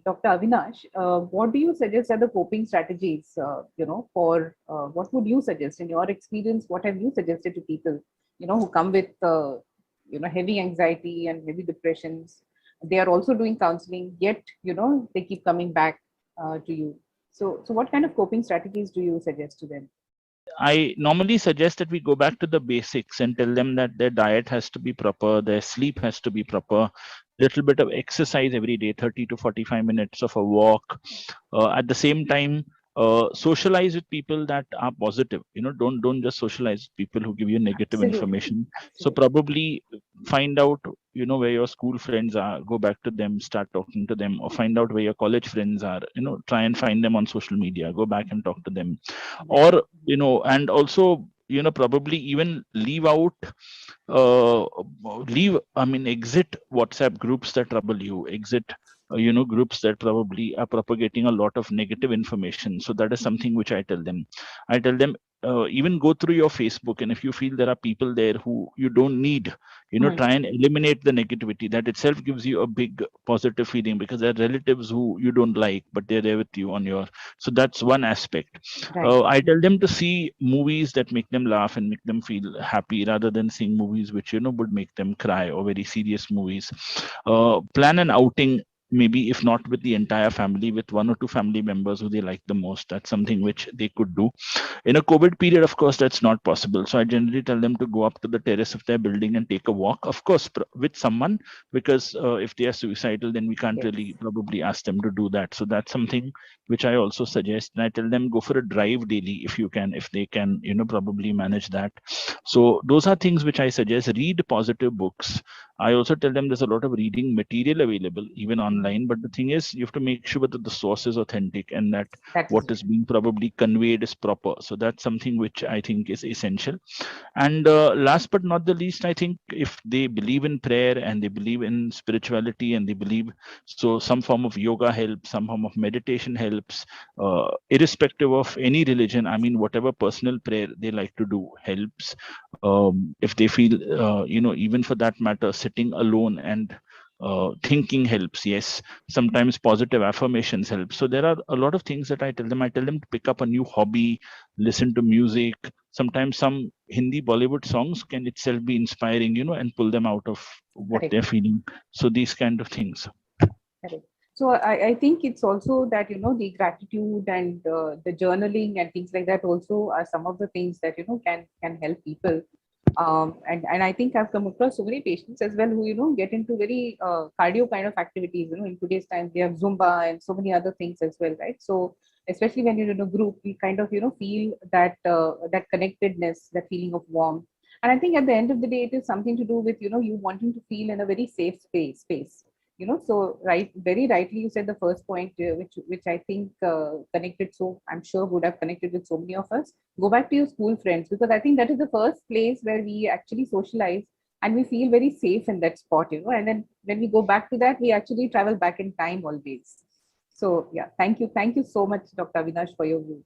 Dr. Avinash, what do you suggest are the coping strategies, for what would you suggest in your experience? What have you suggested to people, who come with, heavy anxiety and heavy depressions? They are also doing counseling, yet, they keep coming back to you. So what kind of coping strategies do you suggest to them? I normally suggest that we go back to the basics and tell them that their diet has to be proper, their sleep has to be proper, little bit of exercise every day, 30 to 45 minutes of a walk. At the same time, socialize with people that are positive. Don't just socialize with people who give you negative Absolutely. information. So Absolutely. probably find out, where your school friends are, go back to them, start talking to them, or find out where your college friends are. Try and find them on social media, go back and talk to them. Right. Or and also probably even leave out uh exit WhatsApp groups that trouble you, exit groups that probably are propagating a lot of negative information. So that is something which I tell them even go through your Facebook, and if you feel there are people there who you don't need, Hmm. try and eliminate the negativity. That itself gives you a big positive feeling, because there are relatives who you don't like, but they're there with you on your. So that's one aspect. Right. I tell them to see movies that make them laugh and make them feel happy, rather than seeing movies which would make them cry, or very serious movies. Plan an outing, maybe if not with the entire family, with one or two family members who they like the most. That's something which they could do. In a COVID period, of course, that's not possible. So I generally tell them to go up to the terrace of their building and take a walk, of course, with someone, because if they are suicidal, then we can't Yes. really probably ask them to do that. So that's something which I also suggest. And I tell them go for a drive daily if you can, if they can, probably manage that. So those are things which I suggest. Read positive books. I also tell them there's a lot of reading material available, even Mhm. online. But the thing is, you have to make sure that the source is authentic, and that That what is is right. being probably conveyed is proper. So that's something which I think is essential. And last but not the least, I think if they believe in prayer and they believe in spirituality and they believe, so some form of yoga helps, some form of meditation helps, irrespective of any religion. I mean, whatever personal prayer they like to do helps. If they feel, even for that matter, sitting alone and thinking helps. Yes, sometimes positive affirmations help. So there are a lot of things that I tell them. I tell them to pick up a new hobby, listen to music. Sometimes some Hindi Bollywood songs can itself be inspiring, and pull them out of what Correct. they're feeling. So these kind of things. Correct. So I think it's also that, the gratitude and the journaling and things like that also are some of the things that, can help people. And I think I've come across so many patients as well who, get into very cardio kind of activities. In today's time, they have Zumba and so many other things as well, right? So especially when you're in a group, we kind of, feel that connectedness, that feeling of warmth. And I think at the end of the day, it is something to do with, you wanting to feel in a very safe space. So right, very rightly you said the first point, which I think connected, so I'm sure would have connected with so many of us. Go back to your school friends, because I think that is the first place where we actually socialize and we feel very safe in that spot, and then when we go back to that, we actually travel back in time always. So yeah, thank you so much, Dr. Avinash, for your view.